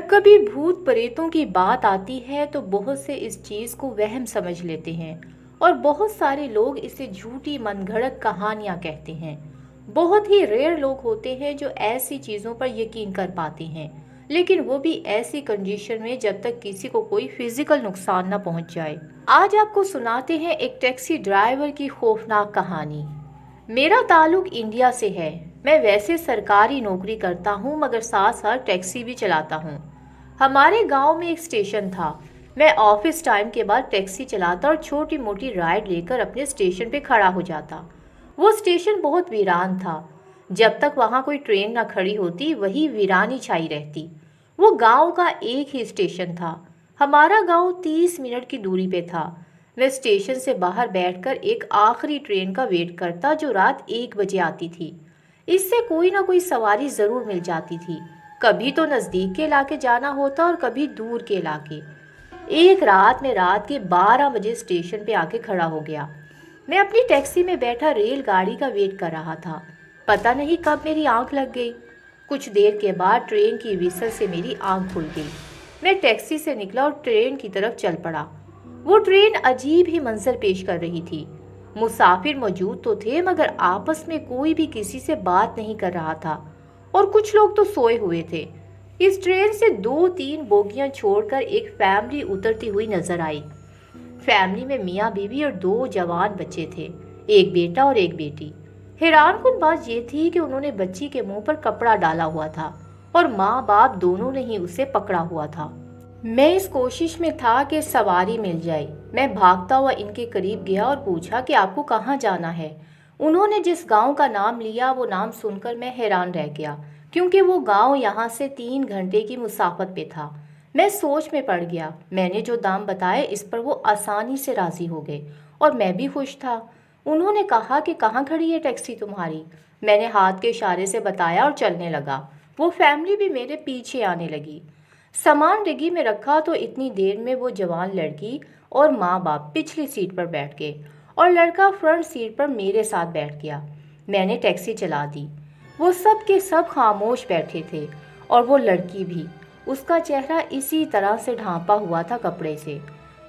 कभी भूत प्रेतों की बात आती है तो बहुत से इस चीज़ को वहम समझ लेते हैं और बहुत सारे लोग इसे झूठी मनगढ़ंत कहानियां कहते हैं। बहुत ही रेयर लोग होते हैं जो ऐसी चीज़ों पर यकीन कर पाते हैं, लेकिन वो भी ऐसी कंडीशन में जब तक किसी को कोई फिजिकल नुकसान न पहुंच जाए। आज आपको सुनाते हैं एक टैक्सी ड्राइवर की खौफनाक कहानी। मेरा ताल्लुक इंडिया से है। मैं वैसे सरकारी नौकरी करता हूँ मगर साथ साथ टैक्सी भी चलाता हूँ। हमारे गांव में एक स्टेशन था। मैं ऑफिस टाइम के बाद टैक्सी चलाता और छोटी मोटी राइड लेकर अपने स्टेशन पे खड़ा हो जाता। वो स्टेशन बहुत वीरान था। जब तक वहाँ कोई ट्रेन न खड़ी होती वही वीरानी छाई रहती। वो गांव का एक ही स्टेशन था। हमारा गांव 30 मिनट की दूरी पे था। मैं स्टेशन से बाहर बैठकर एक आखिरी ट्रेन का वेट करता जो रात 1 बजे आती थी। इससे कोई ना कोई सवारी ज़रूर मिल जाती थी। कभी तो नज़दीक के इलाके जाना होता और कभी दूर के इलाके। एक रात मैं रात के 12 बजे स्टेशन पे आके खड़ा हो गया। मैं अपनी टैक्सी में बैठा रेलगाड़ी का वेट कर रहा था। पता नहीं कब मेरी आंख लग गई। कुछ देर के बाद ट्रेन की विसल से मेरी आंख खुल गई। मैं टैक्सी से निकला और ट्रेन की तरफ चल पड़ा। वो ट्रेन अजीब ही मंजर पेश कर रही थी। मुसाफिर मौजूद तो थे मगर आपस में कोई भी किसी से बात नहीं कर रहा था और कुछ लोग तो सोए हुए थे। इस ट्रेन से 2-3 बोगियां छोड़कर एक फैमिली उतरती हुई नजर आई। फैमिली में मियाँ बीवी और 2 जवान बच्चे थे, एक बेटा और एक बेटी। हैरानकुन बात यह थी कि उन्होंने बच्ची के मुंह पर कपड़ा डाला हुआ था और माँ बाप दोनों ने ही उसे पकड़ा हुआ था। मैं इस कोशिश में था कि सवारी मिल जाए। मैं भागता हुआ इनके करीब गया और पूछा कि आपको कहाँ जाना है। उन्होंने जिस गांव का नाम लिया वो नाम सुनकर मैं हैरान रह गया, क्योंकि वो गांव यहाँ से 3 घंटे की मुसाफत पे था। मैं सोच में पड़ गया। मैंने जो दाम बताए इस पर वो आसानी से राजी हो गए और मैं भी खुश था। उन्होंने कहा कि कहाँ खड़ी है टैक्सी तुम्हारी। मैंने हाथ के इशारे से बताया और चलने लगा। वो फैमिली भी मेरे पीछे आने लगी। सामान डिग्गी में रखा तो इतनी देर में वो जवान लड़की और माँ बाप पिछली सीट पर बैठ गए और लड़का फ्रंट सीट पर मेरे साथ बैठ गया। मैंने टैक्सी चला दी। वो सब के सब खामोश बैठे थे और वो लड़की भी। उसका चेहरा इसी तरह से ढांपा हुआ था कपड़े से।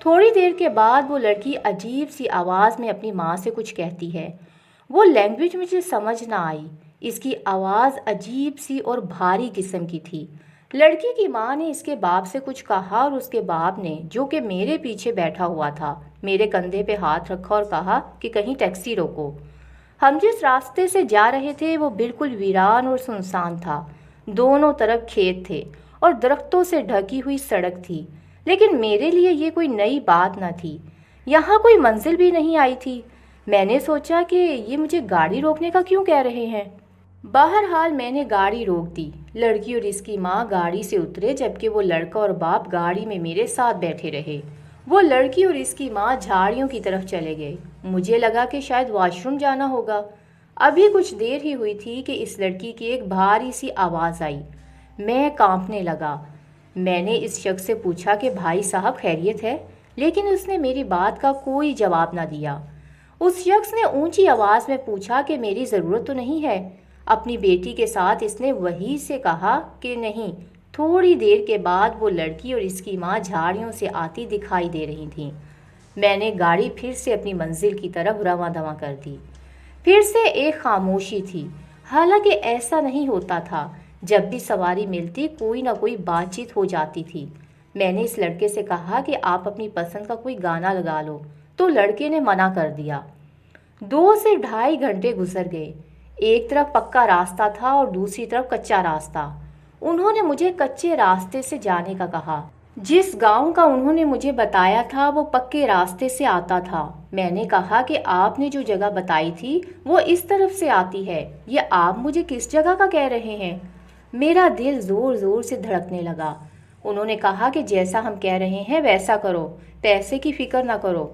थोड़ी देर के बाद वो लड़की अजीब सी आवाज़ में अपनी माँ से कुछ कहती है। वो लैंग्वेज मुझे समझ ना आई। इसकी आवाज़ अजीब सी और भारी किस्म की थी। लड़की की माँ ने इसके बाप से कुछ कहा और उसके बाप ने, जो कि मेरे पीछे बैठा हुआ था, मेरे कंधे पे हाथ रखा और कहा कि कहीं टैक्सी रोको। हम जिस रास्ते से जा रहे थे वो बिल्कुल वीरान और सुनसान था। दोनों तरफ खेत थे और दरख्तों से ढकी हुई सड़क थी, लेकिन मेरे लिए ये कोई नई बात न थी। यहाँ कोई मंजिल भी नहीं आई थी। मैंने सोचा कि ये मुझे गाड़ी रोकने का क्यों कह रहे हैं। बहरहाल मैंने गाड़ी रोक दी। लड़की और इसकी माँ गाड़ी से उतरे जबकि वो लड़का और बाप गाड़ी में मेरे साथ बैठे रहे। वो लड़की और इसकी माँ झाड़ियों की तरफ चले गए। मुझे लगा कि शायद वॉशरूम जाना होगा। अभी कुछ देर ही हुई थी कि इस लड़की की एक भारी सी आवाज़ आई। मैं कांपने लगा। मैंने इस शख्स से पूछा कि भाई साहब खैरियत है, लेकिन उसने मेरी बात का कोई जवाब ना दिया। उस शख्स ने ऊंची आवाज़ में पूछा कि मेरी ज़रूरत तो नहीं है। अपनी बेटी के साथ इसने वहीं से कहा कि नहीं। थोड़ी देर के बाद वो लड़की और इसकी माँ झाड़ियों से आती दिखाई दे रही थीं। मैंने गाड़ी फिर से अपनी मंजिल की तरफ रवां दवां कर दी। फिर से एक खामोशी थी। हालांकि ऐसा नहीं होता था। जब भी सवारी मिलती कोई ना कोई बातचीत हो जाती थी। मैंने इस लड़के से कहा कि आप अपनी पसंद का कोई गाना लगा लो, तो लड़के ने मना कर दिया। 2 से ढाई घंटे गुजर गए। एक तरफ पक्का रास्ता था और दूसरी तरफ कच्चा रास्ता। उन्होंने मुझे कच्चे रास्ते से जाने का कहा। जिस गांव का उन्होंने मुझे बताया था वो पक्के रास्ते से आता था। मैंने कहा कि आपने जो जगह बताई थी वो इस तरफ से आती है, ये आप मुझे किस जगह का कह रहे हैं। मेरा दिल ज़ोर ज़ोर से धड़कने लगा। उन्होंने कहा कि जैसा हम कह रहे हैं वैसा करो, पैसे की फिक्र ना करो।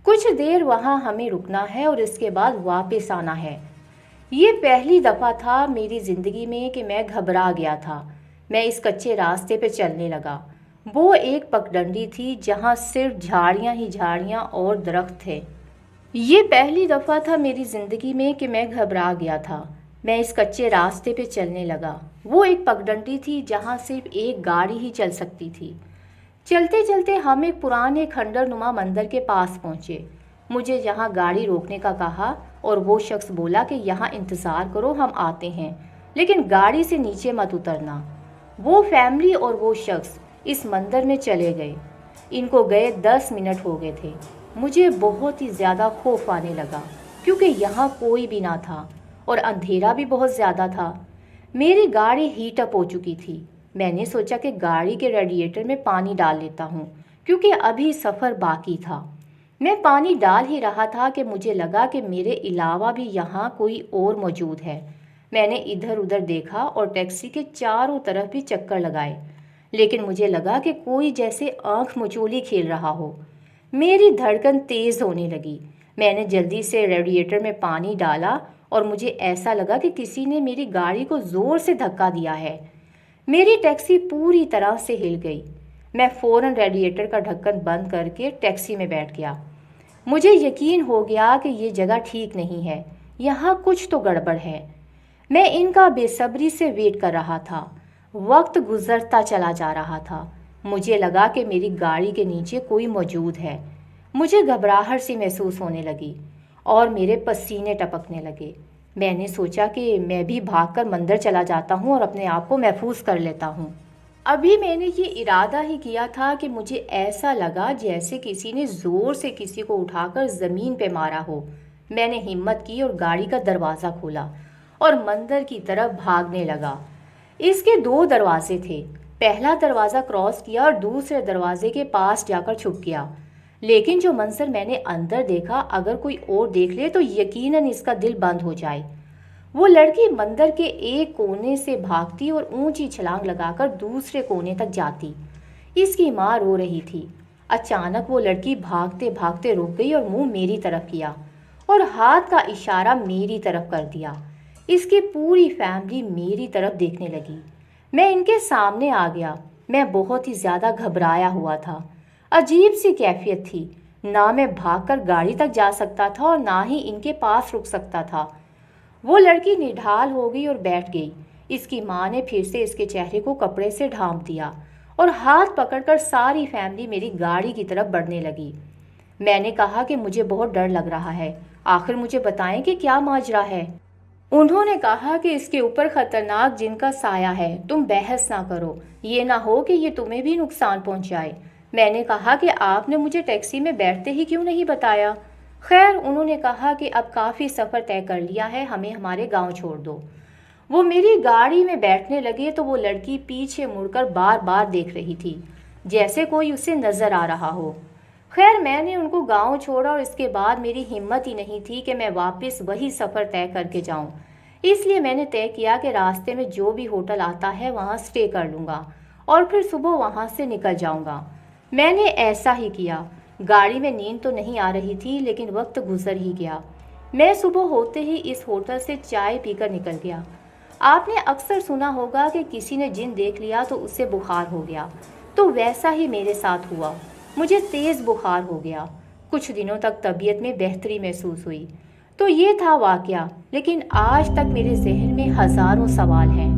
कुछ देर वहाँ हमें रुकना है और इसके बाद वापस आना है। ये पहली दफ़ा था मेरी ज़िंदगी में कि मैं घबरा गया था। मैं इस कच्चे रास्ते पे चलने लगा। वो एक पगडंडी थी जहाँ सिर्फ झाड़ियाँ ही झाड़ियाँ और दरख्त थे। ये पहली दफ़ा था मेरी ज़िंदगी में कि मैं घबरा गया था। میں اس کچے راستے پہ چلنے لگا۔ وہ ایک پگڈنڈی تھی جہاں صرف ایک گاڑی ہی چل سکتی تھی۔ چلتے چلتے ہم ایک پرانے کھنڈر نما مندر کے پاس پہنچے۔ مجھے یہاں گاڑی روکنے کا کہا اور وہ شخص بولا کہ یہاں انتظار کرو، ہم آتے ہیں، لیکن گاڑی سے نیچے مت اترنا۔ وہ فیملی اور وہ شخص اس مندر میں چلے گئے۔ ان کو گئے 10 منٹ ہو گئے تھے۔ مجھے بہت ہی زیادہ خوف آنے لگا کیونکہ یہاں کوئی بھی نہ تھا اور اندھیرا بھی بہت زیادہ تھا۔ میری گاڑی ہیٹ اپ ہو چکی تھی۔ میں نے سوچا کہ گاڑی کے ریڈیٹر میں پانی ڈال لیتا ہوں کیونکہ ابھی سفر باقی تھا۔ میں پانی ڈال ہی رہا تھا کہ مجھے لگا کہ میرے علاوہ بھی یہاں کوئی اور موجود ہے۔ میں نے ادھر ادھر دیکھا اور ٹیکسی کے چاروں طرف بھی چکر لگائے، لیکن مجھے لگا کہ کوئی جیسے آنکھ مچولی کھیل رہا ہو۔ میری دھڑکن تیز ہونے لگی۔ میں نے جلدی سے ریڈیٹر میں پانی ڈالا اور مجھے ایسا لگا کہ کسی نے میری گاڑی کو زور سے دھکا دیا ہے۔ میری ٹیکسی پوری طرح سے ہل گئی۔ میں فوراً ریڈیٹر کا ڈھکن بند کر کے ٹیکسی میں بیٹھ گیا۔ مجھے یقین ہو گیا کہ یہ جگہ ٹھیک نہیں ہے، یہاں کچھ تو گڑبڑ ہے۔ میں ان کا بے صبری سے ویٹ کر رہا تھا۔ وقت گزرتا چلا جا رہا تھا۔ مجھے لگا کہ میری گاڑی کے نیچے کوئی موجود ہے۔ مجھے گھبراہٹ سی محسوس ہونے لگی اور میرے پسینے ٹپکنے لگے۔ میں نے سوچا کہ میں بھی بھاگ کر مندر چلا جاتا ہوں اور اپنے آپ کو محفوظ کر لیتا ہوں۔ ابھی میں نے یہ ارادہ ہی کیا تھا کہ مجھے ایسا لگا جیسے کسی نے زور سے کسی کو اٹھا کر زمین پہ مارا ہو۔ میں نے ہمت کی اور گاڑی کا دروازہ کھولا اور مندر کی طرف بھاگنے لگا۔ اس کے 2 دروازے تھے۔ پہلا دروازہ کراس کیا اور دوسرے دروازے کے پاس جا کر چھپ گیا۔ لیکن جو منظر میں نے اندر دیکھا، اگر کوئی اور دیکھ لے تو یقیناً اس کا دل بند ہو جائے۔ وہ لڑکی مندر کے ایک کونے سے بھاگتی اور اونچی چھلانگ لگا کر دوسرے کونے تک جاتی۔ اس کی ماں رو رہی تھی۔ اچانک وہ لڑکی بھاگتے بھاگتے رک گئی اور منہ میری طرف کیا اور ہاتھ کا اشارہ میری طرف کر دیا۔ اس کی پوری فیملی میری طرف دیکھنے لگی۔ میں ان کے سامنے آ گیا۔ میں بہت ہی زیادہ گھبرایا ہوا تھا۔ عجیب سی کیفیت تھی۔ نہ میں بھاگ کر گاڑی تک جا سکتا تھا اور نہ ہی ان کے پاس رک سکتا تھا۔ وہ لڑکی نڈھال ہو گئی اور بیٹھ گئی۔ اس کی ماں نے پھر سے اس کے چہرے کو کپڑے سے ڈھانپ دیا اور ہاتھ پکڑ کر ساری فیملی میری گاڑی کی طرف بڑھنے لگی۔ میں نے کہا کہ مجھے بہت ڈر لگ رہا ہے، آخر مجھے بتائیں کہ کیا ماجرا ہے۔ انہوں نے کہا کہ اس کے اوپر خطرناک جن کا سایہ ہے، تم بحث نہ کرو، یہ نہ ہو کہ یہ تمہیں بھی نقصان پہنچائے۔ میں نے کہا کہ آپ نے مجھے ٹیکسی میں بیٹھتے ہی کیوں نہیں بتایا؟ خیر، انہوں نے کہا کہ اب کافی سفر طے کر لیا ہے، ہمیں ہمارے گاؤں چھوڑ دو۔ وہ میری گاڑی میں بیٹھنے لگے تو وہ لڑکی پیچھے مڑ کر بار بار دیکھ رہی تھی، جیسے کوئی اسے نظر آ رہا ہو۔ خیر، میں نے ان کو گاؤں چھوڑا اور اس کے بعد میری ہمت ہی نہیں تھی کہ میں واپس وہی سفر طے کر کے جاؤں۔ اس لیے میں نے طے کیا کہ راستے میں جو بھی ہوٹل آتا ہے وہاں سٹے کر لوں گا اور پھر صبح وہاں سے نکل جاؤں گا۔ میں نے ایسا ہی کیا۔ گاڑی میں نیند تو نہیں آ رہی تھی، لیکن وقت گزر ہی گیا۔ میں صبح ہوتے ہی اس ہوٹل سے چائے پی کر نکل گیا۔ آپ نے اکثر سنا ہوگا کہ کسی نے جن دیکھ لیا تو اسے بخار ہو گیا، تو ویسا ہی میرے ساتھ ہوا۔ مجھے تیز بخار ہو گیا۔ کچھ دنوں تک طبیعت میں بہتری محسوس ہوئی۔ تو یہ تھا واقعہ، لیکن آج تک میرے ذہن میں ہزاروں سوال ہیں۔